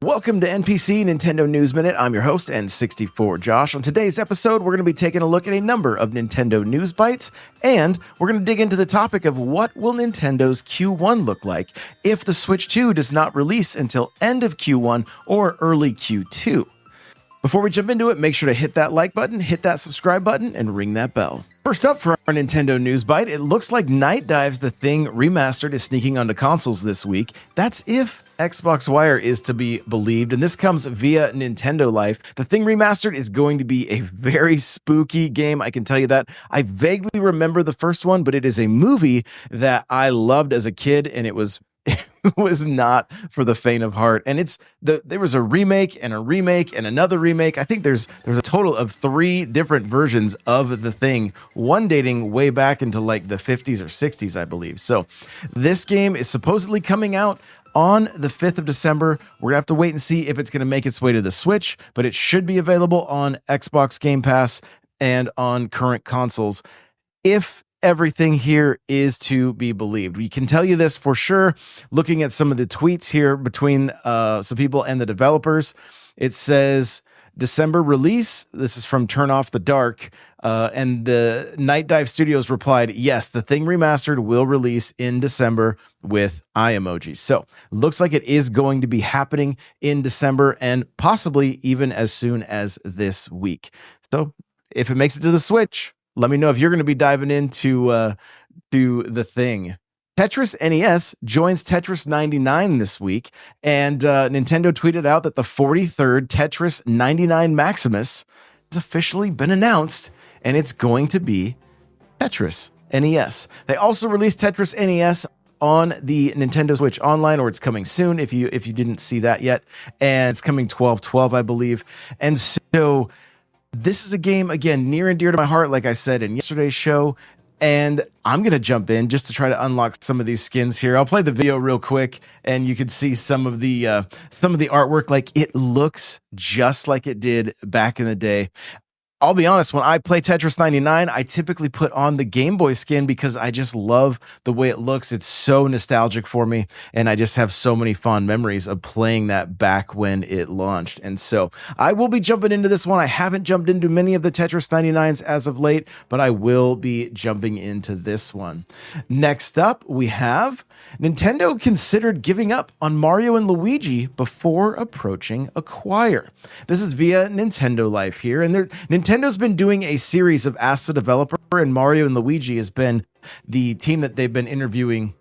Welcome to NPC Nintendo News Minute. I'm your host, N64 Josh. On today's episode, we're going to be taking a look at a number of Nintendo news bites, and we're going to dig into the topic of what will Nintendo's Q1 look like if the Switch 2 does not release until end of Q1 or early Q2. Before we jump into it, make sure to hit that like button, hit that subscribe button, and ring that bell. First up for our Nintendo news bite, it looks like Night Dive's The Thing Remastered is sneaking onto consoles this week. That's if Xbox Wire is to be believed, and this comes via Nintendo Life. The Thing Remastered is going to be a very spooky game, I can tell you that. I vaguely remember the first one, but it is a movie that I loved as a kid, and it was not for the faint of heart. And there was a remake and another remake. I think there's a total of 3 different versions of The Thing, one dating way back into like the 50s or 60s, I believe. So this game is supposedly coming out on the 5th of December. We're gonna have to wait and see if it's gonna make its way to the Switch, but it should be available on Xbox Game Pass and on current consoles, if everything here is to be believed. We can tell you this for sure, looking at some of the tweets here between some people and the developers. It says December release. This is from Turn Off the Dark. And the Night Dive Studios replied, yes, The Thing Remastered will release in December with eye emojis. So looks like it is going to be happening in December and possibly even as soon as this week. So if it makes it to the Switch, let me know if you're going to be diving into The Thing. Tetris NES joins Tetris 99 this week, and Nintendo tweeted out that the 43rd Tetris 99 Maximus has officially been announced, and it's going to be Tetris NES. They also released Tetris NES on the Nintendo Switch Online, or it's coming soon if you didn't see that yet, and it's coming 12/12, I believe. And so this is a game, again, near and dear to my heart, like I said in yesterday's show, and I'm going to jump in just to try to unlock some of these skins here. I'll play the video real quick, and you can see some of the artwork. Like, it looks just like it did back in the day. I'll be honest, when I play Tetris 99, I typically put on the Game Boy skin because I just love the way it looks. It's so nostalgic for me, and I just have so many fond memories of playing that back when it launched. And so I will be jumping into this one. I haven't jumped into many of the Tetris 99s as of late, but I will be jumping into this one. Next up, we have Nintendo considered giving up on Mario and Luigi before approaching Acquire. This is via Nintendo Life here, and Nintendo's been doing a series of Ask the Developer, and Mario and Luigi has been the team that they've been interviewing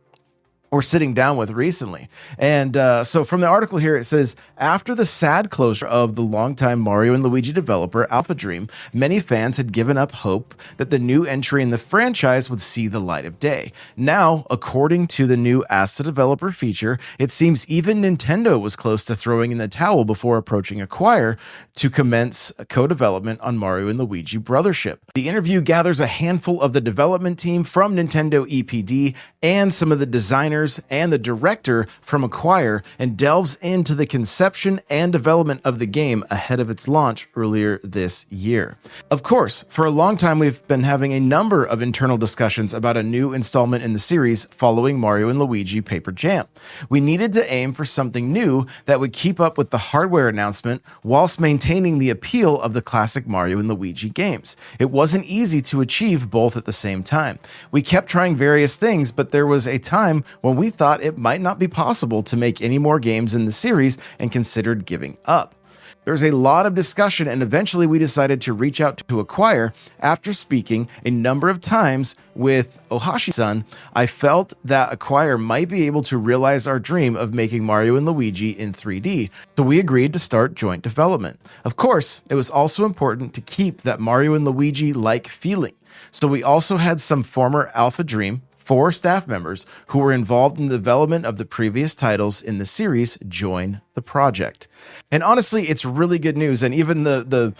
or sitting down with recently. And so from the article here, it says, after the sad closure of the longtime Mario and Luigi developer Alpha Dream, many fans had given up hope that the new entry in the franchise would see the light of day. Now, according to the new Ask the Developer feature, it seems even Nintendo was close to throwing in the towel before approaching Acquire to commence co-development on Mario and Luigi Brothership. The interview gathers a handful of the development team from Nintendo EPD and some of the designers and the director from Acquire, and delves into the conception and development of the game ahead of its launch earlier this year. Of course, for a long time we've been having a number of internal discussions about a new installment in the series following Mario and Luigi Paper Jam. We needed to aim for something new that would keep up with the hardware announcement whilst maintaining the appeal of the classic Mario and Luigi games. It wasn't easy to achieve both at the same time. We kept trying various things, but there was a time when we thought it might not be possible to make any more games in the series and considered giving up. There's a lot of discussion, and eventually we decided to reach out to Acquire. After speaking a number of times with Ohashi-san, I felt that Acquire might be able to realize our dream of making Mario and Luigi in 3D, so we agreed to start joint development. Of course, it was also important to keep that Mario and Luigi-like feeling, so we also had some former Alpha Dream 4 staff members who were involved in the development of the previous titles in the series join the the project. And honestly, it's really good news. And even the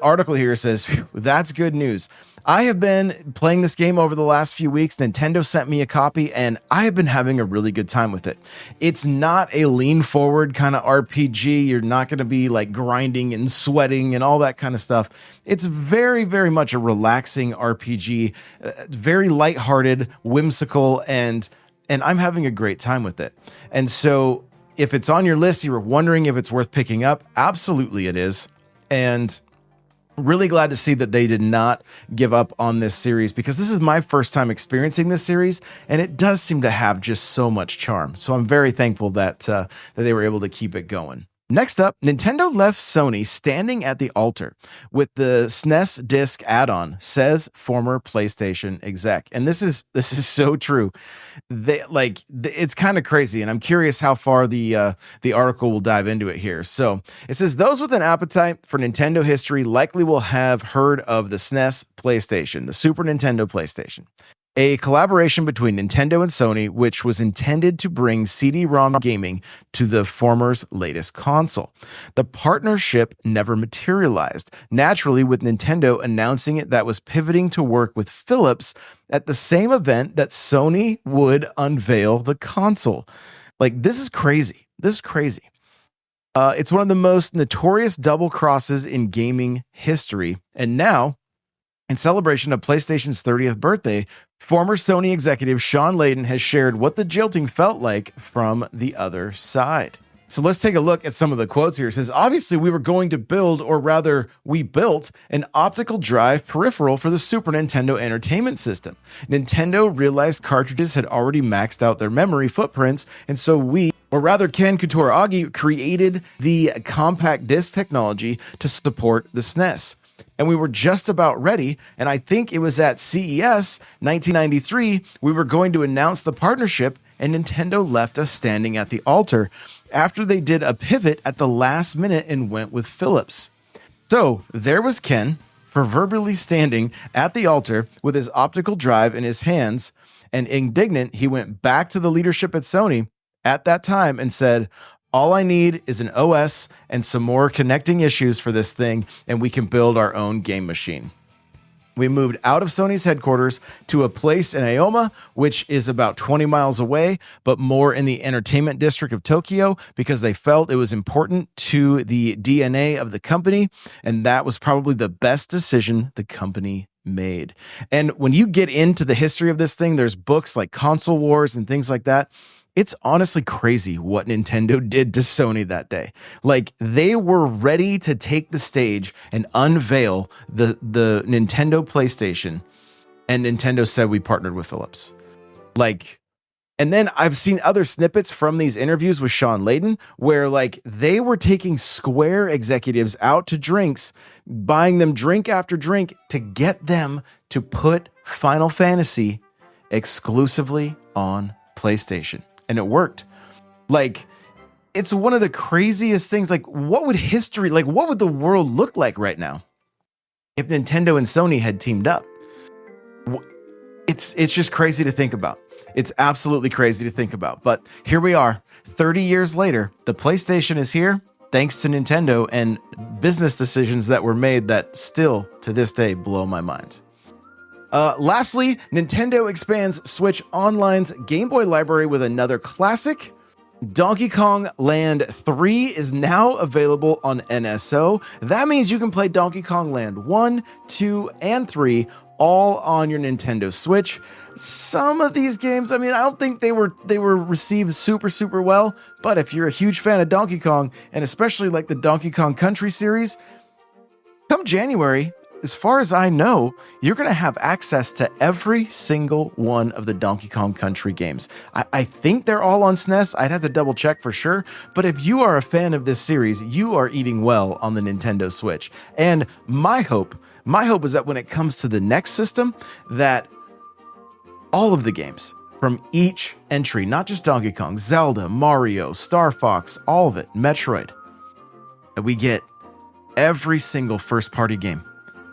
article here says, that's good news. I have been playing this game over the last few weeks. Nintendo sent me a copy, and I have been having a really good time with it. It's not a lean forward kind of RPG. You're not going to be like grinding and sweating and all that kind of stuff. It's very, very much a relaxing RPG, very lighthearted, whimsical, and I'm having a great time with it. And so if it's on your list, you were wondering if it's worth picking up, absolutely it is. And really glad to see that they did not give up on this series, because this is my first time experiencing this series, and it does seem to have just so much charm. So I'm very thankful that they were able to keep it going. Next up, Nintendo left Sony standing at the altar with the SNES disc add-on, says former PlayStation exec. And this is so true. It's kind of crazy, and I'm curious how far the article will dive into it here. So it says those with an appetite for Nintendo history likely will have heard of the SNES PlayStation, the Super Nintendo PlayStation, a collaboration between Nintendo and Sony, which was intended to bring CD-ROM gaming to the former's latest console. The partnership never materialized, naturally with Nintendo announcing it that was pivoting to work with Philips at the same event that Sony would unveil the console. Like, this is crazy. This is crazy. It's one of the most notorious double crosses in gaming history, and now, in celebration of PlayStation's 30th birthday, former Sony executive Sean Layden has shared what the jilting felt like from the other side. So let's take a look at some of the quotes here. It says, obviously we were going to build, or rather we built, an optical drive peripheral for the Super Nintendo Entertainment System. Nintendo realized cartridges had already maxed out their memory footprints, and so we, or rather Ken Kutaragi, created the compact disc technology to support the SNES. And we were just about ready, and I think it was at CES 1993, we were going to announce the partnership, and Nintendo left us standing at the altar after they did a pivot at the last minute and went with Philips. So there was Ken, proverbially standing at the altar with his optical drive in his hands, and indignant, he went back to the leadership at Sony at that time and said, all I need is an OS and some more connecting issues for this thing, and we can build our own game machine. We moved out of Sony's headquarters to a place in Aoma, which is about 20 miles away, but more in the entertainment district of Tokyo, because they felt it was important to the DNA of the company, and that was probably the best decision the company made. And when you get into the history of this thing, there's books like Console Wars and things like that. It's honestly crazy what Nintendo did to Sony that day. Like, they were ready to take the stage and unveil the Nintendo PlayStation, and Nintendo said we partnered with Philips. Like, and then I've seen other snippets from these interviews with Sean Layden where, like, they were taking Square executives out to drinks, buying them drink after drink to get them to put Final Fantasy exclusively on PlayStation. And it worked. Like, it's one of the craziest things. Like, what would history, like, what would the world look like right now if Nintendo and Sony had teamed up? It's just crazy to think about. It's absolutely crazy to think about. But here we are, 30 years later, the PlayStation is here, thanks to Nintendo and business decisions that were made that still, to this day, blow my mind. Lastly, Nintendo expands Switch Online's Game Boy library with another classic. Donkey Kong Land 3 is now available on NSO. That means you can play Donkey Kong Land 1, 2, and 3 all on your Nintendo Switch. Some of these games, I mean, I don't think they were received super well, but if you're a huge fan of Donkey Kong, and especially like the Donkey Kong Country series, come January, as far as I know, you're going to have access to every single one of the Donkey Kong Country games. I think they're all on SNES. I'd have to double check for sure. But if you are a fan of this series, you are eating well on the Nintendo Switch. And my hope is that when it comes to the next system, that all of the games from each entry, not just Donkey Kong, Zelda, Mario, Star Fox, all of it, Metroid, that we get every single first-party game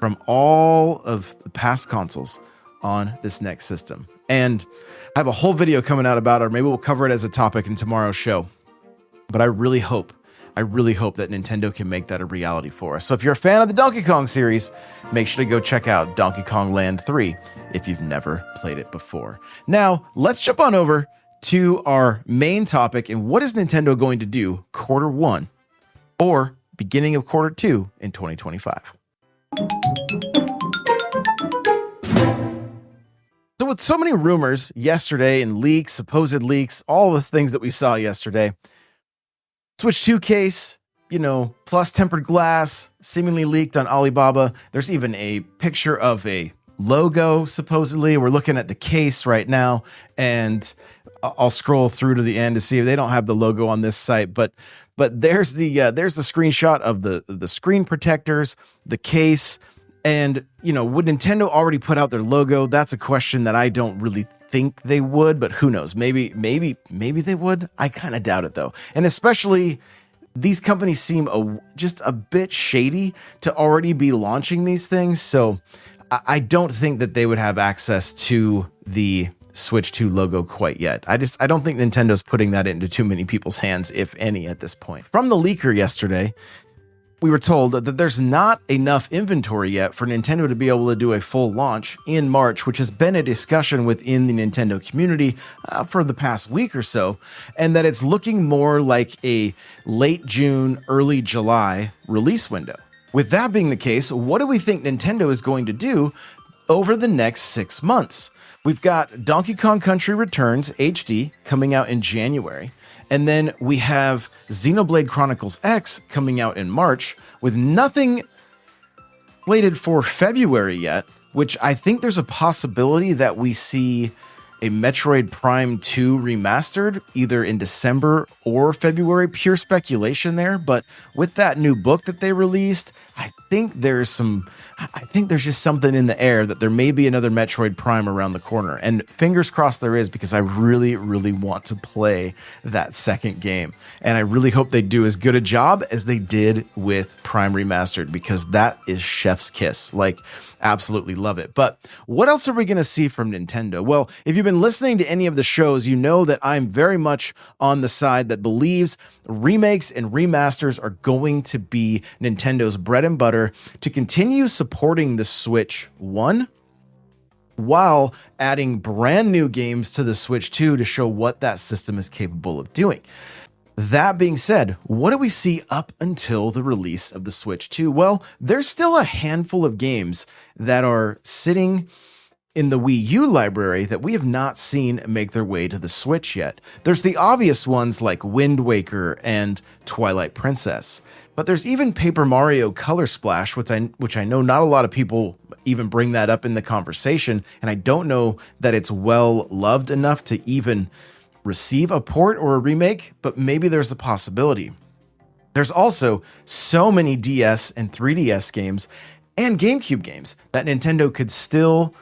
from all of the past consoles on this next system. And I have a whole video coming out about it, or maybe we'll cover it as a topic in tomorrow's show. But I really hope I really hope that Nintendo can make that a reality for us. So if you're a fan of the Donkey Kong series, make sure to go check out Donkey Kong Land 3 if you've never played it before. Now, let's jump on over to our main topic, and what is Nintendo going to do quarter one or beginning of quarter two in 2025? So with so many rumors yesterday and leaks, supposed leaks, all the things that we saw yesterday, Switch 2 case, plus tempered glass, seemingly leaked on Alibaba. There's even a picture of a logo, supposedly. We're looking at the case right now, and I'll scroll through to the end to see if they don't have the logo on this site, but there's the screenshot of the screen protectors, the case, and would Nintendo already put out their logo? That's a question that I don't really think they would, but who knows? Maybe they would. I kind of doubt it though, and especially these companies seem just a bit shady to already be launching these things. So I don't think that they would have access to the Switch 2 logo quite yet. I don't think Nintendo's putting that into too many people's hands, if any, at this point. From the leaker yesterday, we were told that there's not enough inventory yet for Nintendo to be able to do a full launch in March, which has been a discussion within the Nintendo community for the past week or so, and that it's looking more like a late June, early July release window. With that being the case, what do we think Nintendo is going to do over the next 6 months? We've got Donkey Kong Country Returns HD coming out in January. And then we have Xenoblade Chronicles X coming out in March, with nothing slated for February yet, which I think there's a possibility that we see a Metroid Prime 2 remastered either in December or February. Pure speculation there, but with that new book that they released, I think there's just something in the air that there may be another Metroid Prime around the corner. And fingers crossed there is, because I really, really want to play that second game. And I really hope they do as good a job as they did with Prime Remastered, because that is chef's kiss. Absolutely love it. But what else are we going to see from Nintendo? Well, if you've been listening to any of the shows, you know that I'm very much on the side that believes remakes and remasters are going to be Nintendo's bread and butter to continue supporting the Switch 1 while adding brand new games to the Switch 2 to show what that system is capable of doing. That being said, what do we see up until the release of the Switch 2? Well, there's still a handful of games that are sitting in the Wii U library that we have not seen make their way to the Switch yet. There's the obvious ones like Wind Waker and Twilight Princess, but there's even Paper Mario Color Splash, which I know not a lot of people even bring that up in the conversation, and I don't know that it's well loved enough to even receive a port or a remake, but maybe there's a possibility. There's also so many DS and 3DS games and GameCube games that Nintendo could still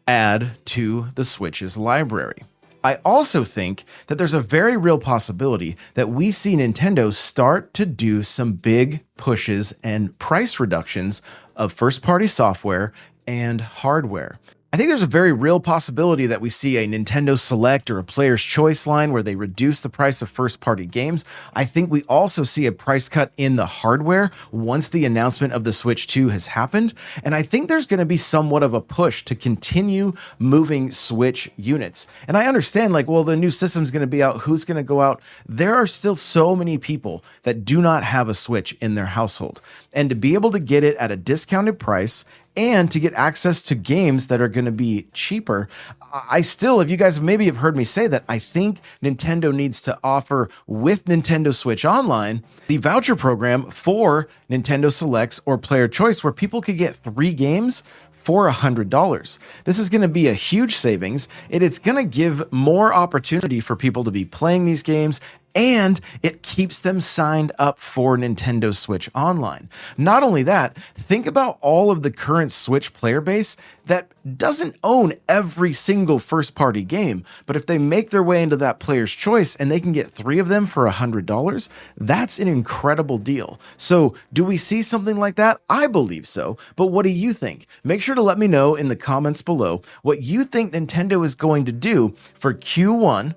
add to the Switch's library. I also think that there's a very real possibility that we see Nintendo start to do some big pushes and price reductions of first-party software and hardware. I think there's a very real possibility that we see a Nintendo Select or a Player's Choice line where they reduce the price of first-party games. I think we also see a price cut in the hardware once the announcement of the Switch 2 has happened. And I think there's going to be somewhat of a push to continue moving Switch units. And I understand, the new system's going to be out. Who's going to go out? There are still so many people that do not have a Switch in their household. And to be able to get it at a discounted price and to get access to games that are going to be cheaper, I still, if you guys maybe have heard me say that, I think Nintendo needs to offer with Nintendo Switch Online the voucher program for Nintendo Selects or Player Choice, where people could get 3 games for $100. This is going to be a huge savings, and it's going to give more opportunity for people to be playing these games, and it keeps them signed up for Nintendo Switch Online. Not only that, think about all of the current Switch player base that doesn't own every single first-party game, but if they make their way into that Player's Choice and they can get 3 of them for $100, that's an incredible deal. So, do we see something like that? I believe so, but what do you think? Make sure to let me know in the comments below what you think Nintendo is going to do for Q1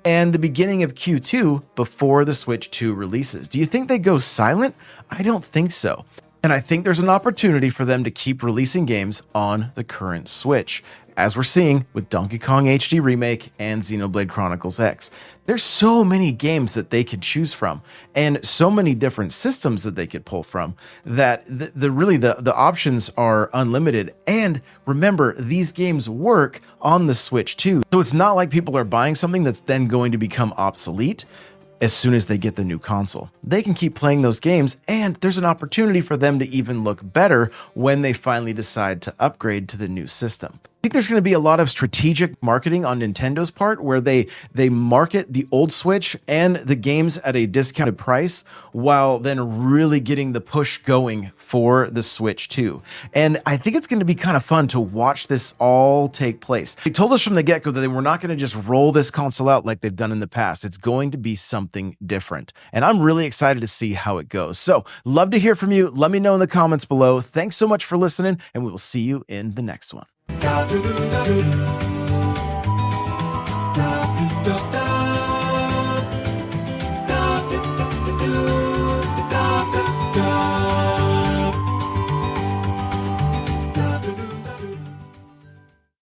and the beginning of Q2 before the Switch 2 releases. Do you think they go silent? I don't think so. And I think there's an opportunity for them to keep releasing games on the current Switch, as we're seeing with Donkey Kong HD Remake and Xenoblade Chronicles X. There's so many games that they could choose from, and so many different systems that they could pull from, that the options are unlimited. And remember, these games work on the Switch too. So it's not like people are buying something that's then going to become obsolete as soon as they get the new console. They can keep playing those games, and there's an opportunity for them to even look better when they finally decide to upgrade to the new system. I think there's going to be a lot of strategic marketing on Nintendo's part, where they market the old Switch and the games at a discounted price, while then really getting the push going for the Switch 2. And I think it's going to be kind of fun to watch this all take place. They told us from the get-go that they were not going to just roll this console out like they've done in the past. It's going to be something different. And I'm really excited to see how it goes. So, love to hear from you. Let me know in the comments below. Thanks so much for listening, and we will see you in the next one.